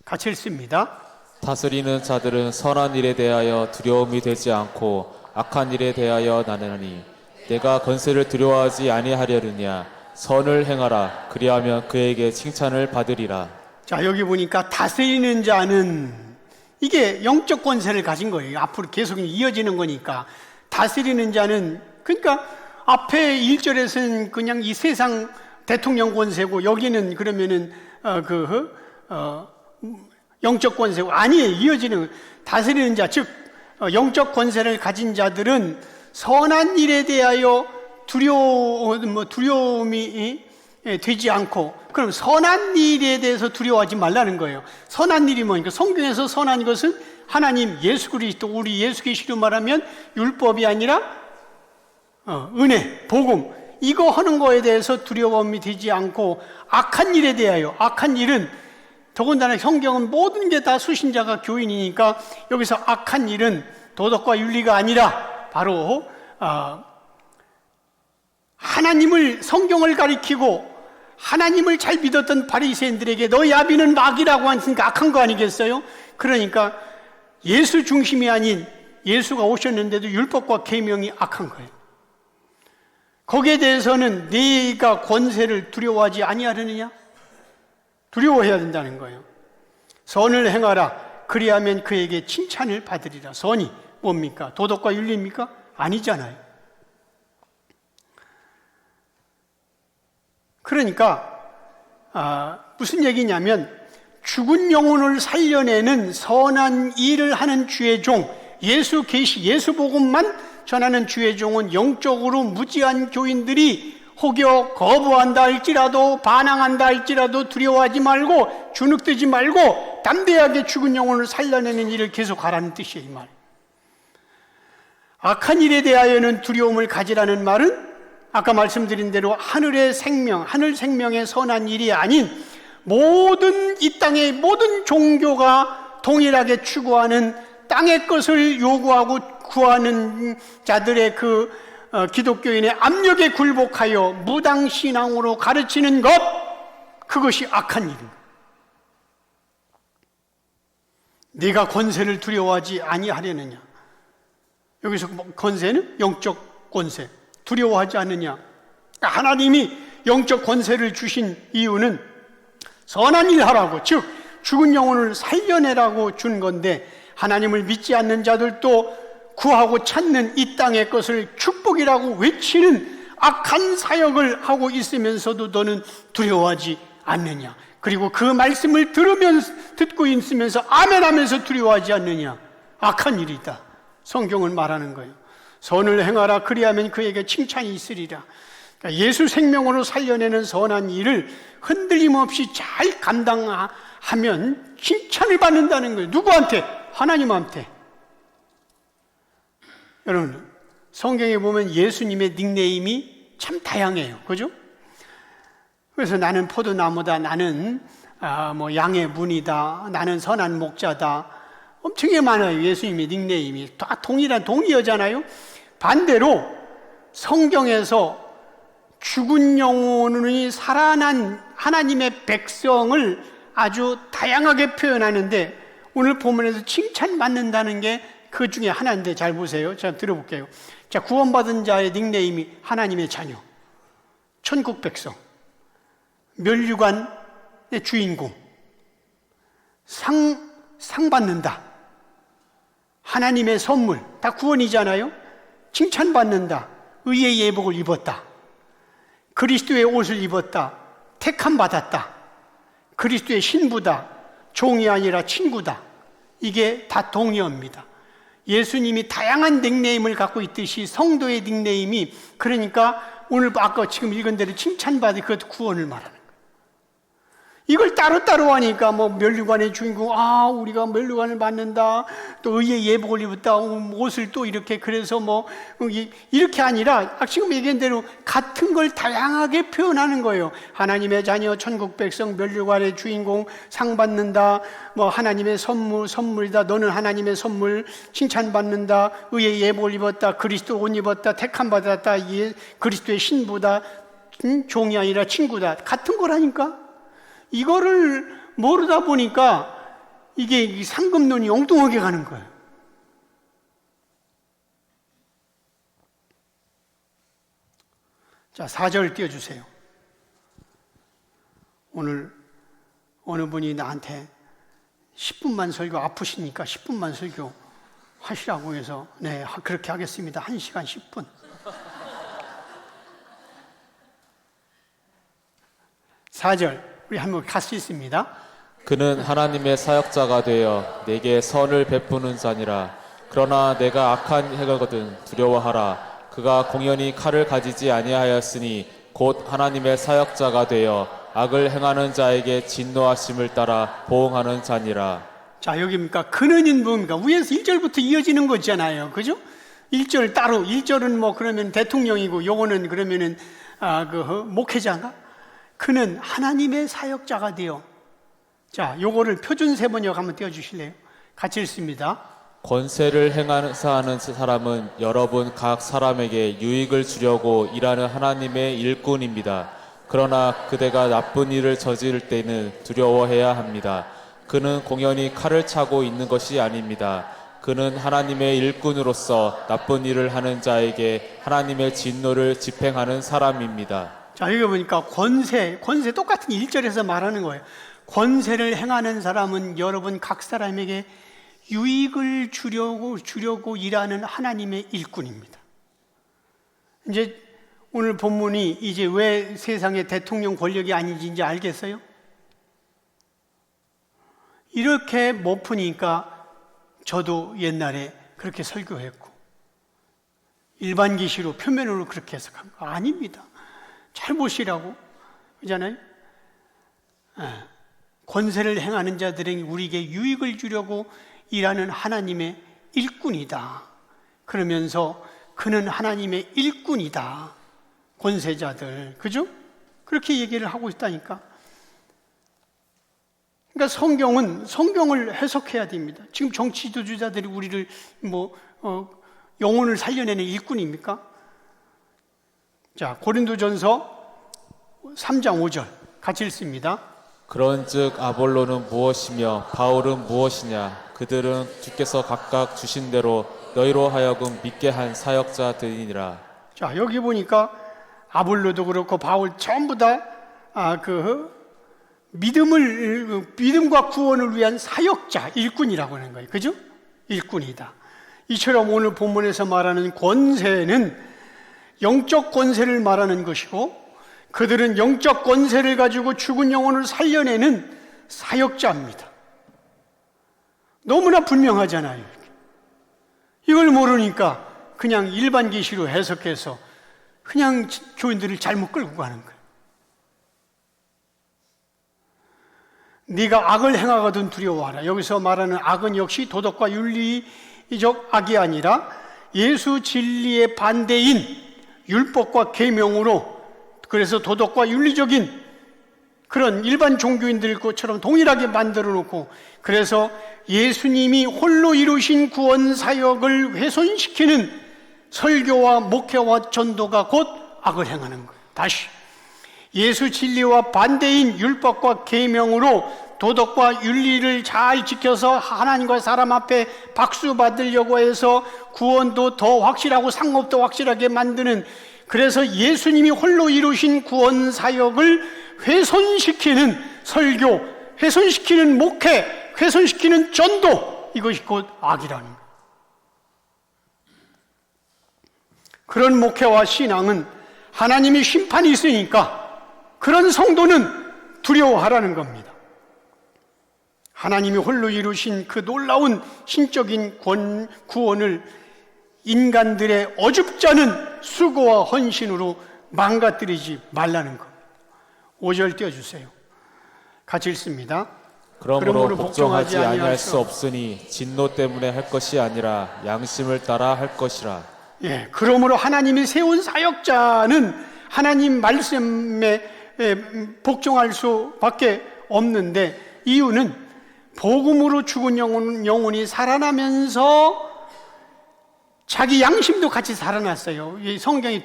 같이 읽습니다. 다스리는 자들은 선한 일에 대하여 두려움이 되지 않고 악한 일에 대하여 나느니 내가 권세를 두려워하지 아니하려느냐. 선을 행하라. 그리하면 그에게 칭찬을 받으리라. 자, 여기 보니까 다스리는 자는 이게 영적 권세를 가진 거예요. 앞으로 계속 이어지는 거니까. 다스리는 자는, 그러니까 앞에 1절에서는 그냥 이 세상 대통령 권세고 여기는 그러면은 영적 권세고, 아니에요. 이어지는 다스리는 자, 즉 영적 권세를 가진 자들은 선한 일에 대하여 두려움이 되지 않고, 그럼 선한 일에 대해서 두려워하지 말라는 거예요. 선한 일이 뭐니까? 성경에서 선한 것은 하나님, 예수 그리스도, 우리 예수 계시로 말하면 율법이 아니라 은혜, 복음, 이거 하는 거에 대해서 두려움이 되지 않고, 악한 일에 대하여, 악한 일은 더군다나 성경은 모든 게 다 수신자가 교인이니까 여기서 악한 일은 도덕과 윤리가 아니라 바로 하나님을, 성경을 가리키고 하나님을 잘 믿었던 바리새인들에게 너희 아비는 마귀라고 하니까 악한 거 아니겠어요? 그러니까 예수 중심이 아닌, 예수가 오셨는데도 율법과 계명이 악한 거예요. 거기에 대해서는 네가 권세를 두려워하지 아니하려느냐? 두려워해야 된다는 거예요. 선을 행하라. 그리하면 그에게 칭찬을 받으리라. 선이 뭡니까? 도덕과 윤리입니까? 아니잖아요. 그러니까 무슨 얘기냐면, 죽은 영혼을 살려내는 선한 일을 하는 주의 종, 예수 계시, 예수 복음만 전하는 주의 종은 영적으로 무지한 교인들이 혹여 거부한다 할지라도, 반항한다 할지라도 두려워하지 말고 주눅들지 말고 담대하게 죽은 영혼을 살려내는 일을 계속하라는 뜻이에요. 이 말. 악한 일에 대하여는 두려움을 가지라는 말은 아까 말씀드린 대로 하늘의 생명, 하늘 생명의 선한 일이 아닌 모든 이 땅의 모든 종교가 동일하게 추구하는 땅의 것을 요구하고 구하는 자들의 기독교인의 압력에 굴복하여 무당신앙으로 가르치는 것, 그것이 악한 일입니다. 네가 권세를 두려워하지 아니하려느냐. 여기서 권세는 영적 권세, 두려워하지 않느냐. 하나님이 영적 권세를 주신 이유는 선한 일 하라고, 즉 죽은 영혼을 살려내라고 준 건데, 하나님을 믿지 않는 자들도 구하고 찾는 이 땅의 것을 축복이라고 외치는 악한 사역을 하고 있으면서도 너는 두려워하지 않느냐. 그리고 그 말씀을 듣고 있으면서 아멘 하면서 두려워하지 않느냐. 악한 일이다. 성경은 말하는 거예요. 선을 행하라. 그리하면 그에게 칭찬이 있으리라. 그러니까 예수 생명으로 살려내는 선한 일을 흔들림 없이 잘 감당하면 칭찬을 받는다는 거예요. 누구한테? 하나님한테. 여러분, 성경에 보면 예수님의 닉네임이 참 다양해요. 그죠? 그래서 나는 포도나무다, 나는 양의 문이다, 나는 선한 목자다, 엄청 많아요. 예수님의 닉네임이 다 동의어잖아요. 반대로 성경에서 죽은 영혼이 살아난 하나님의 백성을 아주 다양하게 표현하는데, 오늘 본문에서 칭찬받는다는 게 그 중에 하나인데, 잘 보세요. 자, 들어볼게요. 자, 구원받은 자의 닉네임이 하나님의 자녀, 천국 백성, 멸류관의 주인공, 상 받는다, 하나님의 선물, 다 구원이잖아요. 칭찬받는다, 의의 예복을 입었다, 그리스도의 옷을 입었다. 택함 받았다. 그리스도의 신부다. 종이 아니라 친구다. 이게 다 동의어입니다. 예수님이 다양한 닉네임을 갖고 있듯이 성도의 닉네임이, 그러니까 오늘 아까 지금 읽은 대로 칭찬받을 그것도 구원을 말하는 거예요. 이걸 따로따로 하니까 뭐 면류관의 주인공, 우리가 면류관을 받는다, 또 의의 예복을 입었다, 옷을 또 이렇게, 그래서 뭐 이렇게 아니라 지금 얘기한 대로 같은 걸 다양하게 표현하는 거예요. 하나님의 자녀, 천국 백성, 면류관의 주인공, 상 받는다, 뭐 하나님의 선물이다, 너는 하나님의 선물, 칭찬받는다, 의의 예복을 입었다, 그리스도 옷 입었다, 택함 받았다, 그리스도의 신부다, 종이 아니라 친구다. 같은 거라니까. 이거를 모르다 보니까 이게 상급론이 엉뚱하게 가는 거예요. 자, 4절 띄워주세요. 오늘 어느 분이 나한테 10분만 설교, 아프시니까 10분만 설교 하시라고 해서, 네, 그렇게 하겠습니다. 1시간 10분. 4절 우리 한번 같이 있습니다. 그는 하나님의 사역자가 되어 내게 선을 베푸는 자니라. 그러나 내가 악한 해거든 두려워하라. 그가 공연히 칼을 가지지 아니하였으니 곧 하나님의 사역자가 되어 악을 행하는 자에게 진노하심을 따라 보응하는 자니라. 자, 여기입니까? 그는 뭡니까? 위에서 1절부터 이어지는 거잖아요. 그죠? 1절 따로, 1절은 뭐 그러면 대통령이고, 요거는 그러면은 목회자인가? 그는 하나님의 사역자가 되어. 자, 요거를 표준세 번역 한번 띄워주실래요? 같이 읽습니다. 권세를 행사하는 사람은 여러분 각 사람에게 유익을 주려고 일하는 하나님의 일꾼입니다. 그러나 그대가 나쁜 일을 저지를 때는 두려워해야 합니다. 그는 공연히 칼을 차고 있는 것이 아닙니다. 그는 하나님의 일꾼으로서 나쁜 일을 하는 자에게 하나님의 진노를 집행하는 사람입니다. 자, 여기 보니까 권세 똑같은 1절에서 말하는 거예요. 권세를 행하는 사람은 여러분 각 사람에게 유익을 주려고 일하는 하나님의 일꾼입니다. 이제 오늘 본문이 이제 왜 세상의 대통령 권력이 아닌지 이제 알겠어요? 이렇게 못 푸니까 저도 옛날에 그렇게 설교했고, 일반 계시로 표면으로 그렇게 해석한 거 아닙니다. 잘 보시라고. 그잖아요? 권세를 행하는 자들에게 우리에게 유익을 주려고 일하는 하나님의 일꾼이다. 그러면서 그는 하나님의 일꾼이다. 권세자들. 그죠? 그렇게 얘기를 하고 있다니까. 그러니까 성경을 해석해야 됩니다. 지금 정치 지도자들이 우리를 영혼을 살려내는 일꾼입니까? 자, 고린도전서 3장 5절 같이 읽습니다. 그런즉 아볼로는 무엇이며 바울은 무엇이냐? 그들은 주께서 각각 주신 대로 너희로 하여금 믿게 한 사역자들이니라. 자, 여기 보니까 아볼로도 그렇고 바울 전부 다 믿음과 구원을 위한 사역자, 일꾼이라고 하는 거예요. 그죠? 일꾼이다. 이처럼 오늘 본문에서 말하는 권세는 영적 권세를 말하는 것이고, 그들은 영적 권세를 가지고 죽은 영혼을 살려내는 사역자입니다. 너무나 분명하잖아요. 이걸 모르니까 그냥 일반 계시로 해석해서 그냥 교인들을 잘못 끌고 가는 거예요. 네가 악을 행하거든 두려워하라. 여기서 말하는 악은 역시 도덕과 윤리적 악이 아니라 예수 진리의 반대인 율법과 계명으로, 그래서 도덕과 윤리적인 그런 일반 종교인들 것처럼 동일하게 만들어 놓고, 그래서 예수님이 홀로 이루신 구원 사역을 훼손시키는 설교와 목회와 전도가 곧 악을 행하는 거예요. 다시 예수 진리와 반대인 율법과 계명으로 도덕과 윤리를 잘 지켜서 하나님과 사람 앞에 박수 받으려고 해서 구원도 더 확실하고 상업도 확실하게 만드는, 그래서 예수님이 홀로 이루신 구원 사역을 훼손시키는 설교, 훼손시키는 목회, 훼손시키는 전도, 이것이 곧 악이라는 거예요. 그런 목회와 신앙은 하나님의 심판이 있으니까 그런 성도는 두려워하라는 겁니다. 하나님이 홀로 이루신 그 놀라운 신적인 구원을 인간들의 어줍지 않은 수고와 헌신으로 망가뜨리지 말라는 겁니다. 5절 띄워주세요. 같이 읽습니다. 그러므로 복종하지 아니할 수 없으니 진노 때문에 할 것이 아니라 양심을 따라 할 것이라. 예, 그러므로 하나님이 세운 사역자는 하나님 말씀에 복종할 수밖에 없는데, 이유는 복음으로 죽은 영혼이 살아나면서 자기 양심도 같이 살아났어요. 이 성경에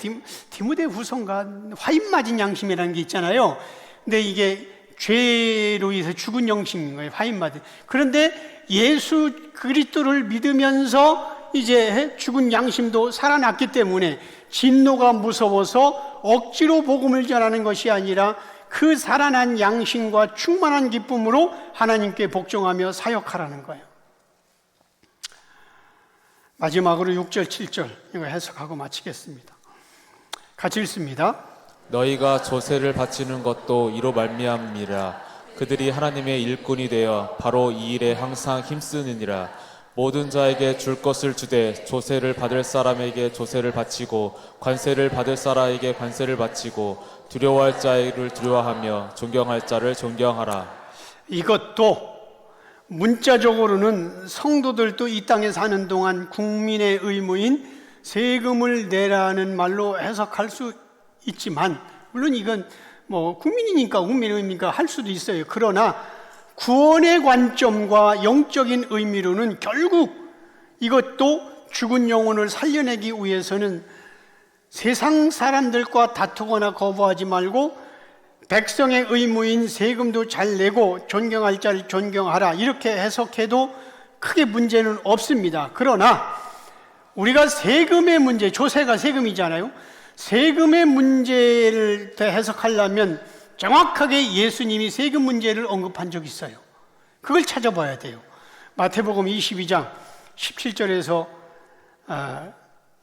디모데 후서인가 화인 맞은 양심이라는 게 있잖아요. 근데 이게 죄로 인해서 죽은 영심인 거예요. 화인 맞은. 그런데 예수 그리스도를 믿으면서 이제 죽은 양심도 살아났기 때문에 진노가 무서워서 억지로 복음을 전하는 것이 아니라 그 살아난 양심과 충만한 기쁨으로 하나님께 복종하며 사역하라는 거예요. 마지막으로 6절, 7절 이거 해석하고 마치겠습니다. 같이 읽습니다. 너희가 조세를 바치는 것도 이로 말미암니라. 그들이 하나님의 일꾼이 되어 바로 이 일에 항상 힘쓰느니라. 모든 자에게 줄 것을 주되 조세를 받을 사람에게 조세를 바치고 관세를 받을 사람에게 관세를 바치고 두려워할 자를 두려워하며 존경할 자를 존경하라. 이것도 문자적으로는 성도들도 이 땅에 사는 동안 국민의 의무인 세금을 내라는 말로 해석할 수 있지만, 물론 이건 뭐 국민이니까 국민의 의미니까 할 수도 있어요. 그러나 구원의 관점과 영적인 의미로는 결국 이것도 죽은 영혼을 살려내기 위해서는 세상 사람들과 다투거나 거부하지 말고 백성의 의무인 세금도 잘 내고 존경할 자를 존경하라, 이렇게 해석해도 크게 문제는 없습니다. 그러나 우리가 세금의 문제, 조세가 세금이잖아요. 세금의 문제를 해석하려면 정확하게 예수님이 세금 문제를 언급한 적이 있어요. 그걸 찾아봐야 돼요. 마태복음 22장 17절에서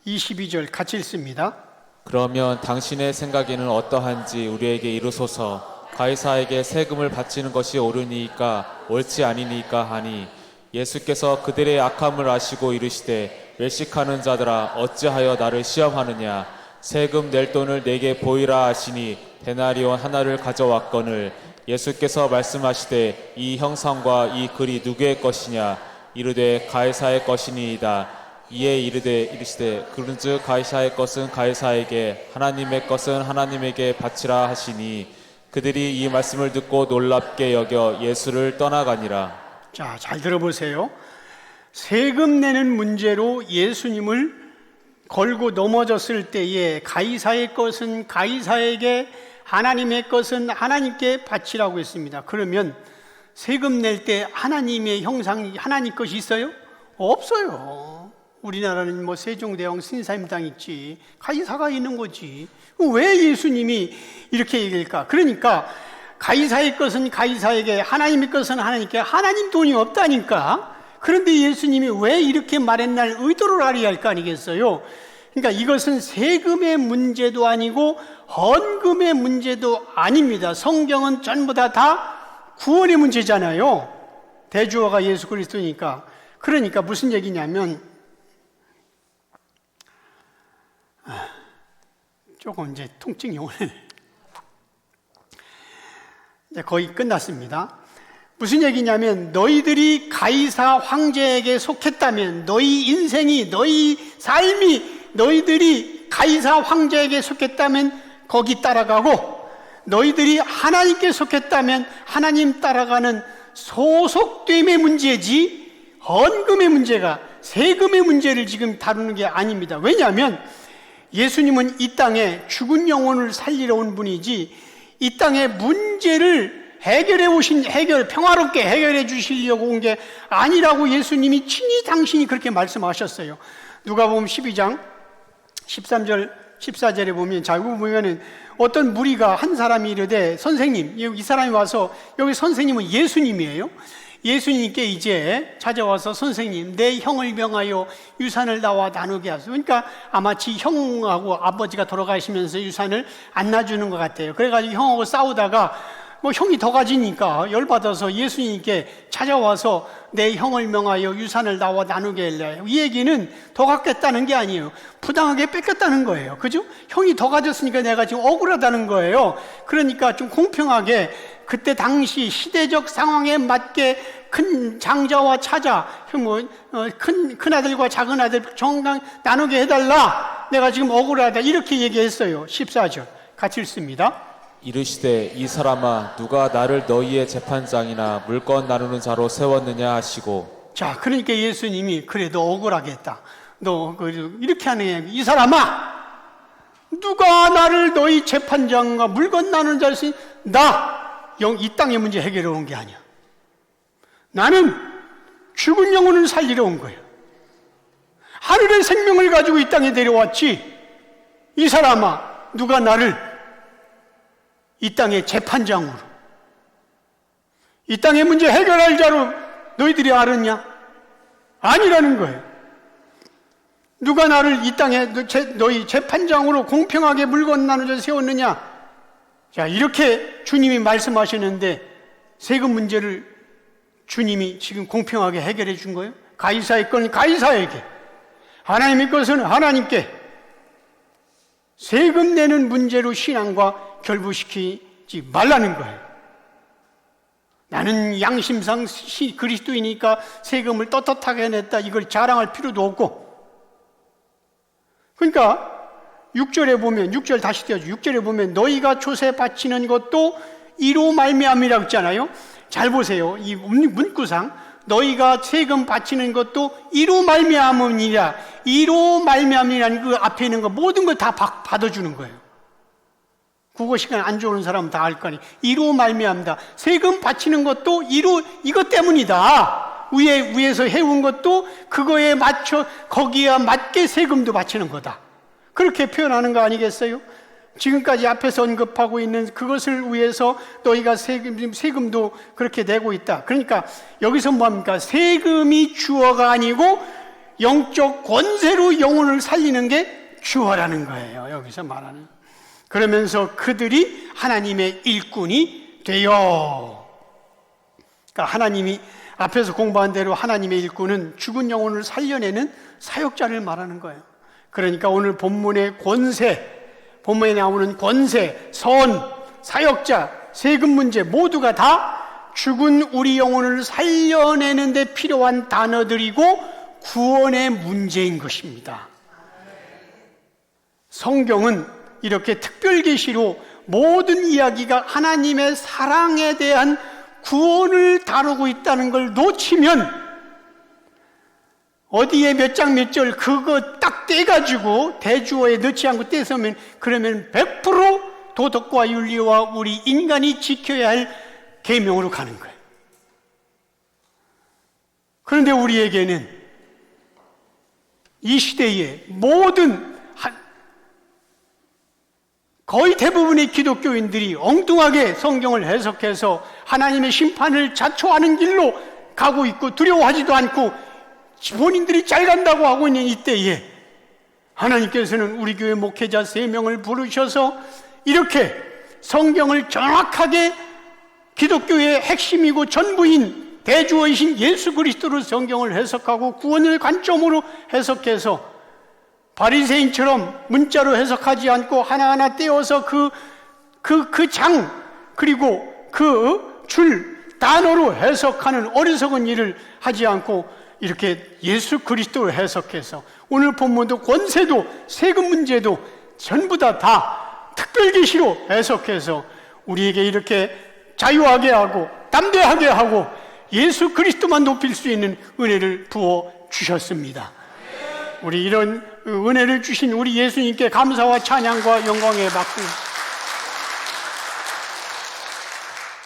22절 같이 읽습니다. 그러면 당신의 생각에는 어떠한지 우리에게 이르소서. 가이사에게 세금을 바치는 것이 옳으니까 옳지 아니니까 하니, 예수께서 그들의 악함을 아시고 이르시되 외식하는 자들아 어찌하여 나를 시험하느냐. 세금 낼 돈을 내게 보이라 하시니 데나리온 하나를 가져왔거늘, 예수께서 말씀하시되 이 형상과 이 글이 누구의 것이냐. 이르되 가이사의 것이니이다. 이에 이르시되 그런즉 가이사의 것은 가이사에게, 하나님의 것은 하나님에게 바치라 하시니, 그들이 이 말씀을 듣고 놀랍게 여겨 예수를 떠나가니라. 자, 잘 들어보세요. 세금 내는 문제로 예수님을 걸고 넘어졌을 때에 가이사의 것은 가이사에게, 하나님의 것은 하나님께 바치라고 했습니다. 그러면 세금 낼 때 하나님의 형상이 하나님 것이 있어요? 없어요. 우리나라는 뭐 세종대왕 신사임당 있지, 가이사가 있는 거지. 왜 예수님이 이렇게 얘기할까? 그러니까 가이사의 것은 가이사에게, 하나님의 것은 하나님께. 하나님 돈이 없다니까. 그런데 예수님이 왜 이렇게 말했날 의도를 알아야 할 거 아니겠어요? 그러니까 이것은 세금의 문제도 아니고 헌금의 문제도 아닙니다. 성경은 전부 다 구원의 문제잖아요. 대주어가 예수 그리스도니까. 그러니까 무슨 얘기냐면, 조금 이제 통증이 오늘 이제 거의 끝났습니다. 무슨 얘기냐면, 너희들이 가이사 황제에게 속했다면, 너희 인생이, 너희 삶이, 너희들이 가이사 황제에게 속했다면 거기 따라가고, 너희들이 하나님께 속했다면 하나님 따라가는 소속됨의 문제지, 헌금의 문제가, 세금의 문제를 지금 다루는 게 아닙니다. 왜냐하면 예수님은 이 땅에 죽은 영혼을 살리러 온 분이지, 이 땅의 문제를 평화롭게 해결해 주시려고 온 게 아니라고 예수님이 친히 당신이 그렇게 말씀하셨어요. 누가복음 12장 13절 14절에 보면, 자, 여기 보면은 어떤 무리가 한 사람이 이르되, 선생님, 이 사람이 와서, 여기 선생님은 예수님이에요. 예수님께 이제 찾아와서 선생님, 내 형을 명하여 유산을 나와 나누게 하소서. 그러니까 아마 지 형하고 아버지가 돌아가시면서 유산을 안 나주는 것 같아요. 그래가지고 형하고 싸우다가 뭐 형이 더 가지니까 열받아서 예수님께 찾아와서 내 형을 명하여 유산을 나와 나누게 할래. 이 얘기는 더 갖겠다는 게 아니에요. 부당하게 뺏겼다는 거예요. 그죠? 형이 더 가졌으니까 내가 지금 억울하다는 거예요. 그러니까 좀 공평하게 그때 당시 시대적 상황에 맞게 큰 장자와 차자, 큰 아들과 작은 아들 정당 나누게 해달라. 내가 지금 억울하다. 이렇게 얘기했어요. 14절. 같이 읽습니다. 이르시되 이 사람아 누가 나를 너희의 재판장이나 물건 나누는 자로 세웠느냐 하시고. 자, 그러니까 예수님이 그래 너 억울하게 했다. 너 이렇게 하네. 이 사람아 누가 나를 너희 재판장과 물건 나누는 자로 이 땅의 문제 해결해 온 게 아니야. 나는 죽은 영혼을 살리러 온 거예요. 하늘의 생명을 가지고 이 땅에 내려왔지. 이 사람아 누가 나를 이 땅의 재판장으로, 이 땅의 문제 해결할 자로 너희들이 알았냐? 아니라는 거예요. 누가 나를 이 땅에 너희 재판장으로 공평하게 물건 나누어 세웠느냐? 자, 이렇게 주님이 말씀하시는데 세금 문제를 주님이 지금 공평하게 해결해 준 거예요. 가이사의 건 가이사에게, 하나님의 것은 하나님께, 세금 내는 문제로 신앙과 결부시키지 말라는 거예요. 나는 양심상 그리스도이니까 세금을 떳떳하게 냈다. 이걸 자랑할 필요도 없고. 그러니까 6절에 보면, 6절 다시 띄워줘. 6절에 보면 너희가 조세 바치는 것도 이로 말미암이라고 했잖아요. 잘 보세요. 이 문구상 너희가 세금 바치는 것도 이로 말미암으니라. 이로 말미암이라는 그 앞에 있는 거 모든 걸 다 받아주는 거예요. 국어 시간 안 좋은 사람은 다 알 거니. 이로 말미암다. 세금 바치는 것도 이것 때문이다. 위에서 해온 것도 그거에 맞춰 거기에 맞게 세금도 바치는 거다. 그렇게 표현하는 거 아니겠어요? 지금까지 앞에서 언급하고 있는 그것을 위해서 너희가 세금도 그렇게 내고 있다. 그러니까 여기서 뭐합니까? 세금이 주어가 아니고 영적 권세로 영혼을 살리는 게 주어라는 거예요. 여기서 말하는. 그러면서 그들이 하나님의 일꾼이 되어. 그러니까 하나님이 앞에서 공부한 대로 하나님의 일꾼은 죽은 영혼을 살려내는 사역자를 말하는 거예요. 그러니까 오늘 본문의 본문에 나오는 권세, 선, 사역자, 세금 문제 모두가 다 죽은 우리 영혼을 살려내는 데 필요한 단어들이고 구원의 문제인 것입니다. 성경은 이렇게 특별 계시로 모든 이야기가 하나님의 사랑에 대한 구원을 다루고 있다는 걸 놓치면 어디에 몇 장 몇 절 그거 딱 떼가지고 대주어에 넣지 않고 떼서면 그러면 100% 도덕과 윤리와 우리 인간이 지켜야 할 계명으로 가는 거예요. 그런데 우리에게는 이 시대에 거의 대부분의 기독교인들이 엉뚱하게 성경을 해석해서 하나님의 심판을 자초하는 길로 가고 있고 두려워하지도 않고 본인들이 잘 간다고 하고 있는 이때에 하나님께서는 우리 교회 목회자 3명을 부르셔서 이렇게 성경을 정확하게 기독교의 핵심이고 전부인 대주어이신 예수 그리스도로 성경을 해석하고 구원의 관점으로 해석해서 바리새인처럼 문자로 해석하지 않고 하나하나 떼어서 그 장 그리고 그 줄 단어로 해석하는 어리석은 일을 하지 않고 이렇게 예수 그리스도로 해석해서 오늘 본문도 권세도 세금 문제도 전부 다 특별계시로 해석해서 우리에게 이렇게 자유하게 하고 담대하게 하고 예수 그리스도만 높일 수 있는 은혜를 부어 주셨습니다. 우리 이런 은혜를 주신 우리 예수님께 감사와 찬양과 영광에 받고